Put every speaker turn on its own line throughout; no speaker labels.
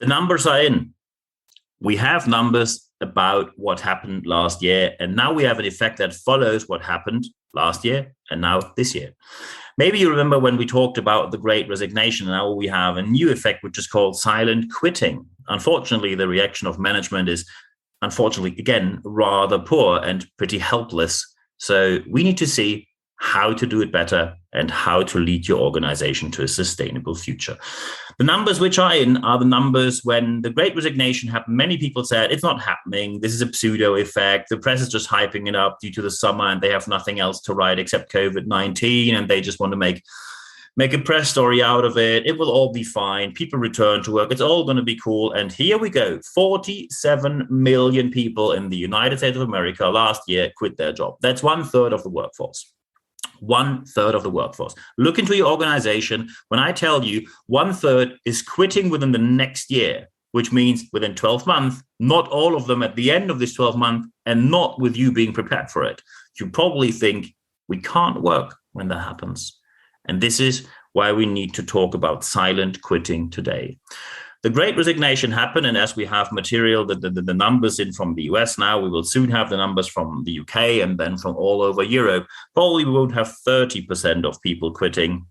The numbers are in. We have numbers about what happened last year, and now we have an effect that follows what happened last year and now this year. Maybe you remember when we talked about the Great Resignation. Now we have a new effect, which is called silent quitting. Unfortunately, the reaction of management is, unfortunately, again, rather poor and pretty helpless. So we need to see how to do it better and how to lead your organization to a sustainable future. The numbers which are in are the numbers when the Great Resignation happened. Many people said it's not happening. This is a pseudo effect. The press is just hyping it up due to the summer and they have nothing else to write except COVID-19 and they just want to make a press story out of it. It will all be fine. People return to work. It's all going to be cool. And here we go. 47 million people in the United States of America last year quit their job. That's 1/3 of the workforce. 1/3 of the workforce. Look into your organization. When I tell you 1/3 is quitting within the next year, which means within 12 months, not all of them at the end of this 12 months, and not with you being prepared for it. You probably think we can't work when that happens. And this is why we need to talk about silent quitting today. The Great Resignation happened, and as we have material, the numbers in from the US now, we will soon have the numbers from the UK and then from all over Europe. Probably we won't have 30% of people quitting.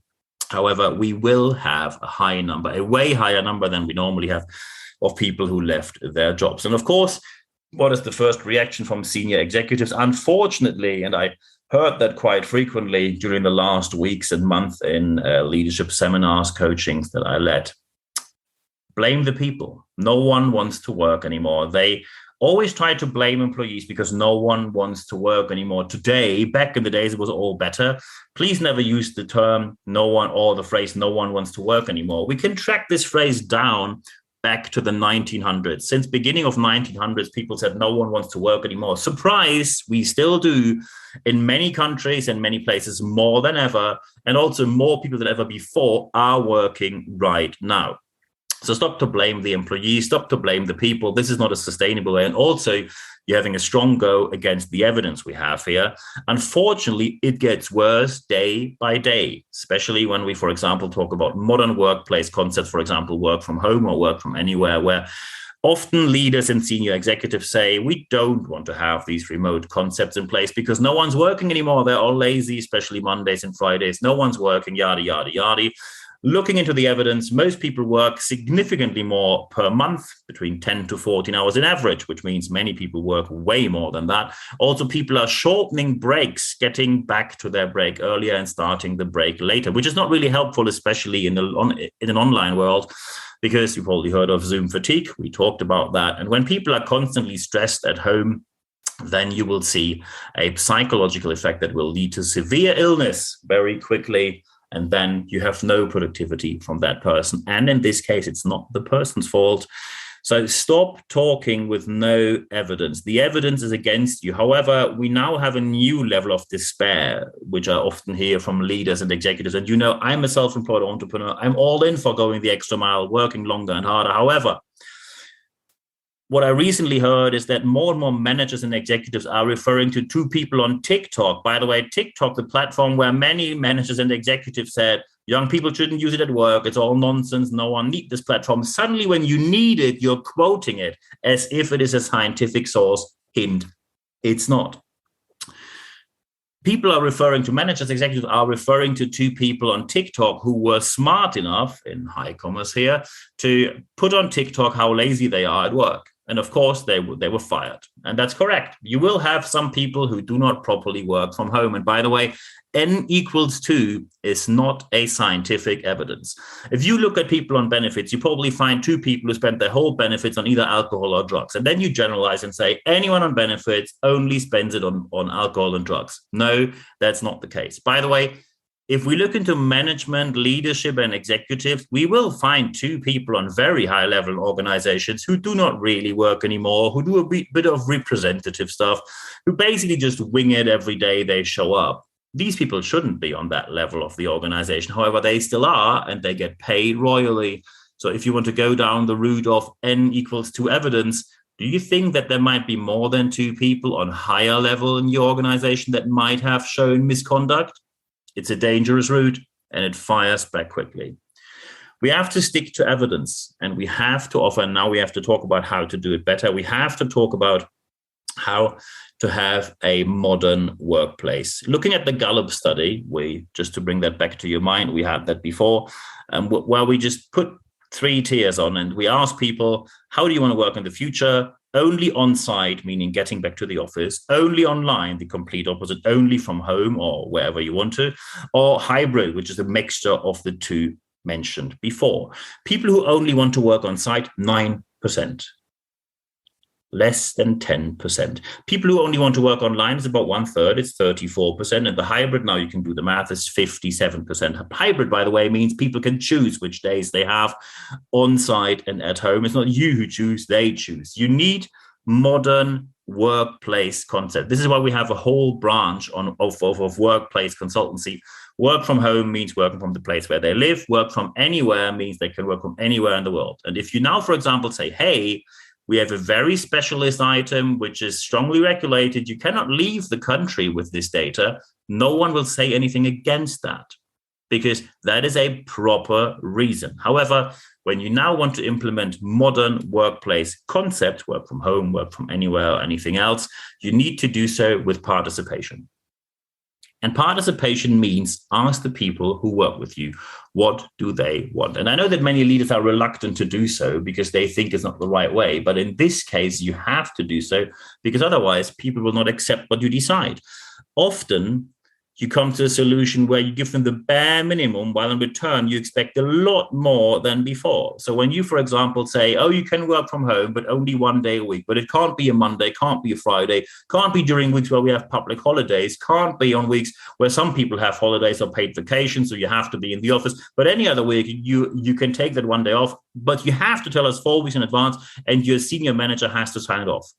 However, we will have a high number, a way higher number than we normally have of people who left their jobs. And of course, what is the first reaction from senior executives? Unfortunately, and I heard that quite frequently during the last weeks and months in leadership seminars, coachings that I led. Blame the people. No one wants to work anymore. They always try to blame employees because no one wants to work anymore. Today, back in the days, it was all better. Please never use the term no one or the phrase no one wants to work anymore. We can track this phrase down back to the 1900s. Since beginning of 1900s, people said no one wants to work anymore. Surprise, we still do in many countries and many places more than ever. And also more people than ever before are working right now. So stop to blame the employees, stop to blame the people. This is not a sustainable way. And also, you're having a strong go against the evidence we have here. Unfortunately, it gets worse day by day, especially when we, for example, talk about modern workplace concepts, for example, work from home or work from anywhere, where often leaders and senior executives say, we don't want to have these remote concepts in place because no one's working anymore. They're all lazy, especially Mondays and Fridays. No one's working, yada, yada, yada. Looking into the evidence, most people work significantly more per month, between 10 to 14 hours in average, which means many people work way more than that. Also, people are shortening breaks, getting back to their break earlier and starting the break later, which is not really helpful, especially in an online world, because you've probably heard of Zoom fatigue. We talked about that. And when people are constantly stressed at home, then you will see a psychological effect that will lead to severe illness very quickly. And then you have no productivity from that person. And in this case, it's not the person's fault. So stop talking with no evidence. The evidence is against you. However, we now have a new level of despair, which I often hear from leaders and executives. And I'm a self-employed entrepreneur. I'm all in for going the extra mile, working longer and harder. However, what I recently heard is that more and more managers and executives are referring to two people on TikTok. By the way, TikTok, the platform where many managers and executives said, young people shouldn't use it at work. It's all nonsense. No one needs this platform. Suddenly, when you need it, you're quoting it as if it is a scientific source. Hint, it's not. People are referring to managers, executives are referring to two people on TikTok who were smart enough, in high commas here, to put on TikTok how lazy they are at work. And of course, they were fired. And that's correct. You will have some people who do not properly work from home. And by the way, N=2 is not a scientific evidence. If you look at people on benefits, you probably find two people who spend their whole benefits on either alcohol or drugs. And then you generalize and say, anyone on benefits only spends it on alcohol and drugs. No, that's not the case. By the way, if we look into management, leadership, and executives, we will find two people on very high-level organizations who do not really work anymore, who do a bit of representative stuff, who basically just wing it every day they show up. These people shouldn't be on that level of the organization. However, they still are, and they get paid royally. So if you want to go down the route of N=2 evidence, do you think that there might be more than two people on higher level in your organization that might have shown misconduct? It's a dangerous route, and it fires back quickly. We have to stick to evidence, and we have to offer, and now we have to talk about how to do it better. We have to talk about how to have a modern workplace. Looking at the Gallup study, just to bring that back to your mind, we had that before, where we just put 3 tiers on, and we ask people, how do you want to work in the future? Only on-site, meaning getting back to the office, only online, the complete opposite, only from home or wherever you want to, or hybrid, which is a mixture of the two mentioned before. People who only want to work on site, 9%. Less than 10%. People who only want to work online is about 1/3, it's 34%. And the hybrid, now you can do the math, is 57%. Hybrid, by the way, means people can choose which days they have on site and at home. It's not you who choose, they choose. You need modern workplace concept. This is why we have a whole branch of workplace consultancy. Work from home means working from the place where they live. Work from anywhere means they can work from anywhere in the world. And if you now, for example, say, hey, we have a very specialist item which is strongly regulated, you cannot leave the country with this data, no one will say anything against that, because that is a proper reason. However, when you now want to implement modern workplace concept, work from home, work from anywhere, or anything else, you need to do so with participation. And participation means ask the people who work with you, what do they want? And I know that many leaders are reluctant to do so because they think it's not the right way. But in this case, you have to do so because otherwise people will not accept what you decide. Often, you come to a solution where you give them the bare minimum, while in return, you expect a lot more than before. So when you, for example, say, oh, you can work from home, but only 1 day a week, but it can't be a Monday, can't be a Friday, can't be during weeks where we have public holidays, can't be on weeks where some people have holidays or paid vacation, so you have to be in the office. But any other week, you can take that 1 day off, but you have to tell us 4 weeks in advance, and your senior manager has to sign it off.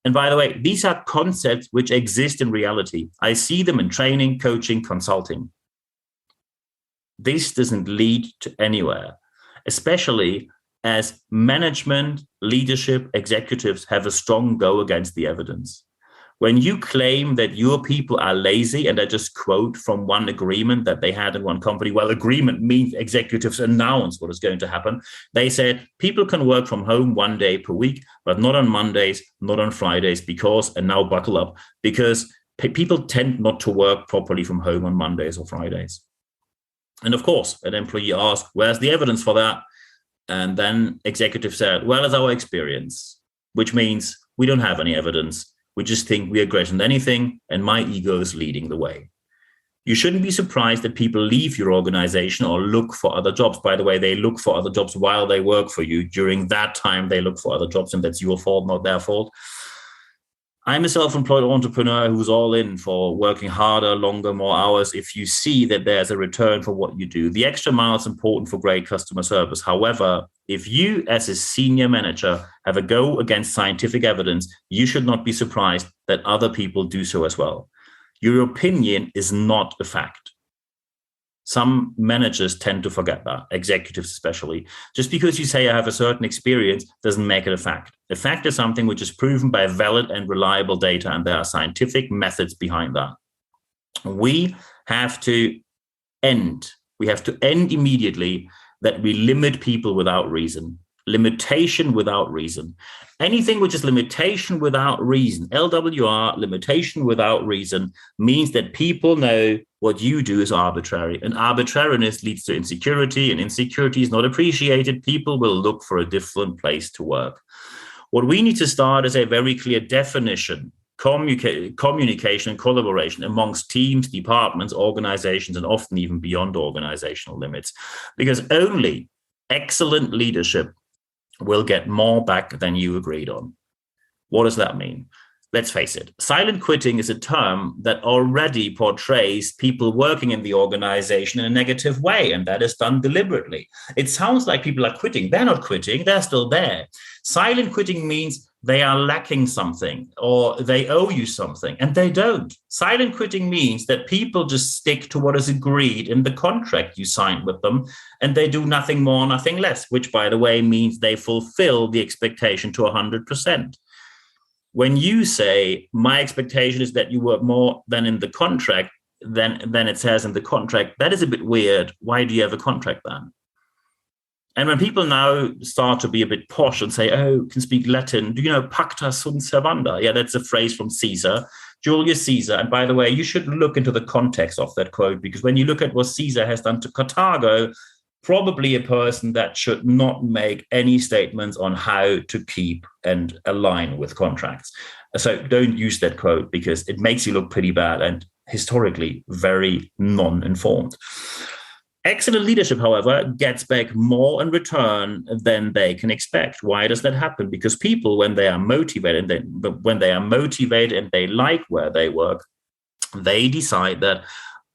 And by the way, these are concepts which exist in reality. I see them in training, coaching, consulting. This doesn't lead to anywhere, especially as management, leadership, executives have a strong go against the evidence. When you claim that your people are lazy, and I just quote from one agreement that they had in one company, well, agreement means executives announce what is going to happen. They said people can work from home 1 day per week, but not on Mondays, not on Fridays, because, and now buckle up, because people tend not to work properly from home on Mondays or Fridays. And of course, an employee asked, where's the evidence for that? And then executive said, well, it's our experience, which means we don't have any evidence. We just think we are greater than anything, and my ego is leading the way. You shouldn't be surprised that people leave your organization or look for other jobs. By the way, they look for other jobs while they work for you. During that time, they look for other jobs, and that's your fault, not their fault. I'm a self-employed entrepreneur who's all in for working harder, longer, more hours. If you see that there's a return for what you do, the extra mile is important for great customer service. However, if you as a senior manager have a go against scientific evidence, you should not be surprised that other people do so as well. Your opinion is not a fact. Some managers tend to forget that, executives especially. Just because you say I have a certain experience doesn't make it a fact. A fact is something which is proven by valid and reliable data, and there are scientific methods behind that. We have to end immediately that we limit people without reason. Limitation without reason. Anything which is limitation without reason, LWR, limitation without reason, means that people know what you do is arbitrary. And arbitrariness leads to insecurity, and insecurity is not appreciated. People will look for a different place to work. What we need to start is a very clear definition, communication and collaboration amongst teams, departments, organizations, and often even beyond organizational limits. Because only excellent leadership will get more back than you agreed on. What does that mean? Let's face it. Silent quitting is a term that already portrays people working in the organization in a negative way, and that is done deliberately. It sounds like people are quitting. They're not quitting. They're still there. Silent quitting means they are lacking something or they owe you something, and they don't. Silent quitting means that people just stick to what is agreed in the contract you signed with them, and they do nothing more, nothing less, which, by the way, means they fulfill the expectation to 100%. When you say, my expectation is that you work more than in the contract, than it says in the contract, that is a bit weird. Why do you have a contract then? And when people now start to be a bit posh and say, oh, can speak Latin, do you know pacta sunt servanda? Yeah, that's a phrase from Caesar, Julius Caesar. And by the way, you should look into the context of that quote, because when you look at what Caesar has done to Carthago, probably a person that should not make any statements on how to keep and align with contracts. So don't use that quote, because it makes you look pretty bad and historically very non-informed. Excellent leadership, however, gets back more in return than they can expect. Why does that happen? Because people, when they are motivated, and they like where they work, they decide that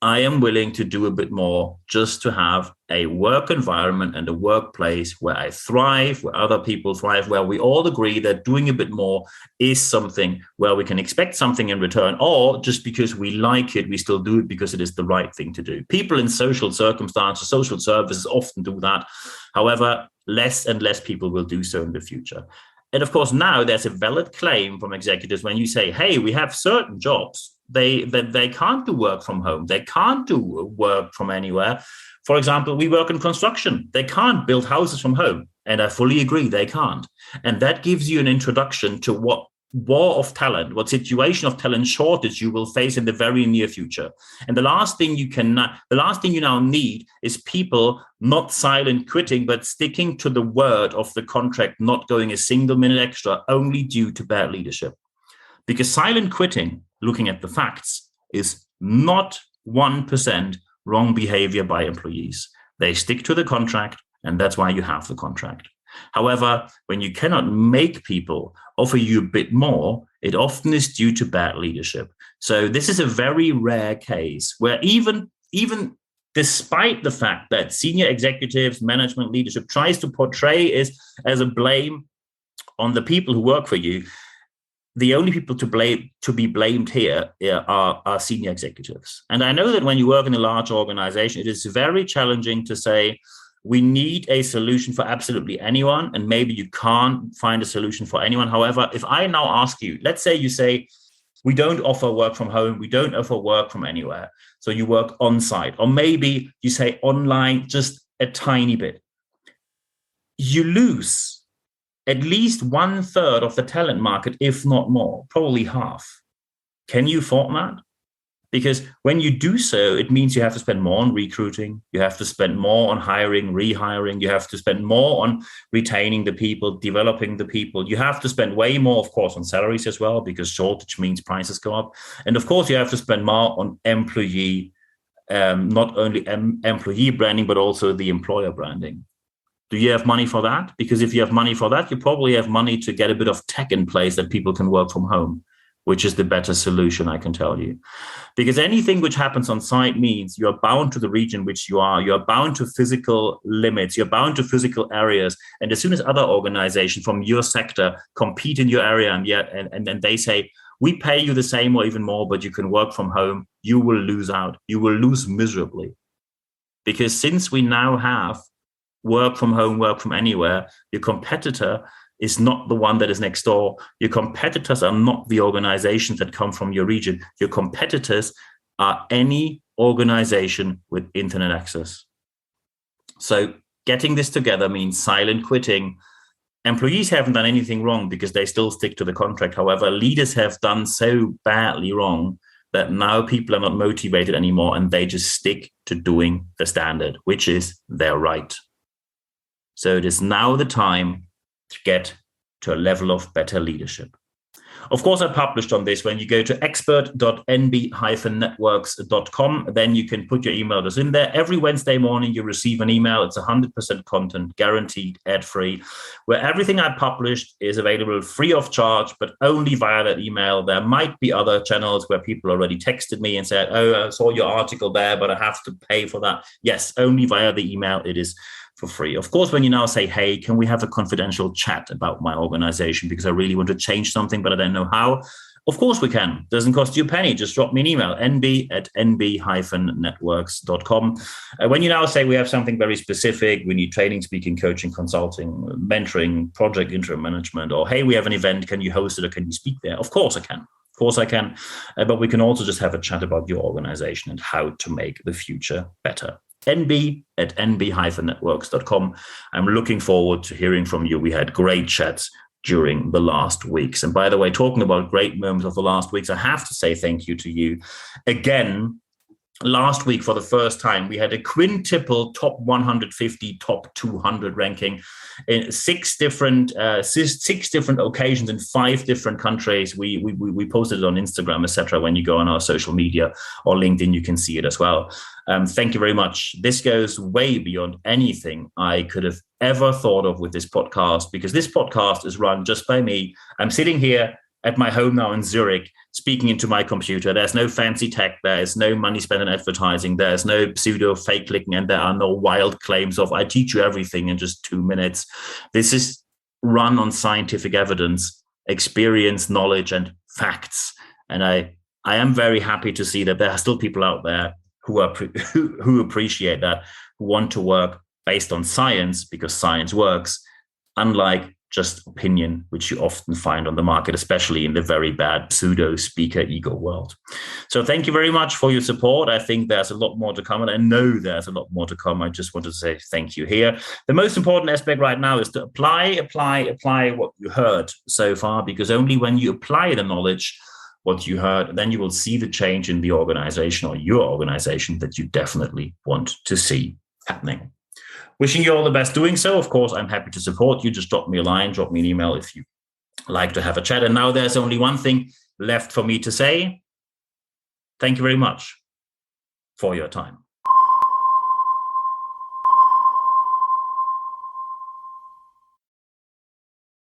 I am willing to do a bit more just to have a work environment and a workplace where I thrive, where other people thrive, where we all agree that doing a bit more is something where we can expect something in return, or just because we like it, we still do it because it is the right thing to do. People in social circumstances, social services often do that. However, less and less people will do so in the future. And of course, now there's a valid claim from executives when you say, hey, we have certain jobs. They can't do work from home. They can't do work from anywhere. For example, we work in construction. They can't build houses from home. And I fully agree, they can't. And that gives you an introduction to what war of talent, what situation of talent shortage you will face in the very near future. And the last thing you now need is people not silent quitting, but sticking to the word of the contract, not going a single minute extra, only due to bad leadership. Because silent quitting, looking at the facts, is not 1% wrong behavior by employees. They stick to the contract, and that's why you have the contract. However, when you cannot make people offer you a bit more, it often is due to bad leadership. So this is a very rare case where even despite the fact that senior executives, management leadership tries to portray it as a blame on the people who work for you, the only people to be blamed here are senior executives. And I know that when you work in a large organization, it is very challenging to say, we need a solution for absolutely anyone, and maybe you can't find a solution for anyone. However, if I now ask you, let's say you say, we don't offer work from home, we don't offer work from anywhere, so you work on site, or maybe you say online just a tiny bit, you lose at least 1/3 of the talent market, if not more, probably half. Can you afford that? Because when you do so, it means you have to spend more on recruiting, you have to spend more on hiring, rehiring, you have to spend more on retaining the people, developing the people. You have to spend way more, of course, on salaries as well, because shortage means prices go up. And of course, you have to spend more on employee, not only employee branding, but also the employer branding. Do you have money for that? Because if you have money for that, you probably have money to get a bit of tech in place that people can work from home, which is the better solution, I can tell you. Because anything which happens on site means you're bound to the region which you're bound to physical limits, you're bound to physical areas. And as soon as other organizations from your sector compete in your area and they say, we pay you the same or even more, but you can work from home, you will lose out. You will lose miserably. Because since we now have work from home, work from anywhere, your competitor is not the one that is next door. Your competitors are not the organizations that come from your region. Your competitors are any organization with internet access. So getting this together means silent quitting. Employees haven't done anything wrong because they still stick to the contract. However, leaders have done so badly wrong that now people are not motivated anymore and they just stick to doing the standard, which is their right. So it is now the time to get to a level of better leadership. Of course, I published on this. When you go to expert.nb-networks.com, then you can put your email address in there. Every Wednesday morning, you receive an email. It's 100% content, guaranteed, ad-free, where everything I published is available free of charge, but only via that email. There might be other channels where people already texted me and said, oh, I saw your article there, but I have to pay for that. Yes, only via the email. It is for free. Of course, when you now say, hey, can we have a confidential chat about my organization because I really want to change something, but I don't know how? Of course we can. Doesn't cost you a penny. Just drop me an email, nb@nb-networks.com. When you now say we have something very specific, we need training, speaking, coaching, consulting, mentoring, project interim management, or hey, we have an event, can you host it or can you speak there? Of course I can. Of course I can. But we can also just have a chat about your organization and how to make the future better. nb@nb-networks.com. I'm looking forward to hearing from you. We had great chats during the last weeks. And by the way, talking about great moments of the last weeks, I have to say thank you to you again. Last week, for the first time, we had a quintuple top 150, top 200 ranking in six different occasions in 5 different countries. We posted it on Instagram, etc. When you go on our social media or LinkedIn, you can see it as well. Thank you very much. This goes way beyond anything I could have ever thought of with this podcast, because this podcast is run just by me. I'm sitting here at my home now in Zurich, speaking into my computer. There's no fancy tech. There is no money spent on advertising. There's no pseudo fake clicking, and there are no wild claims of I teach you everything in just 2 minutes. This is run on scientific evidence, experience, knowledge, and facts. And I am very happy to see that there are still people out there who appreciate that, who want to work based on science, because science works, unlike just opinion, which you often find on the market, especially in the very bad pseudo speaker ego world. So thank you very much for your support. I think there's a lot more to come, and I know there's a lot more to come. I just want to say thank you here. The most important aspect right now is to apply what you heard so far, because only when you apply the knowledge, what you heard, then you will see the change in the organization or your organization that you definitely want to see happening. Wishing you all the best doing so. Of course, I'm happy to support you. Just drop me a line, drop me an email if you like to have a chat. And now there's only one thing left for me to say. Thank you very much for your time.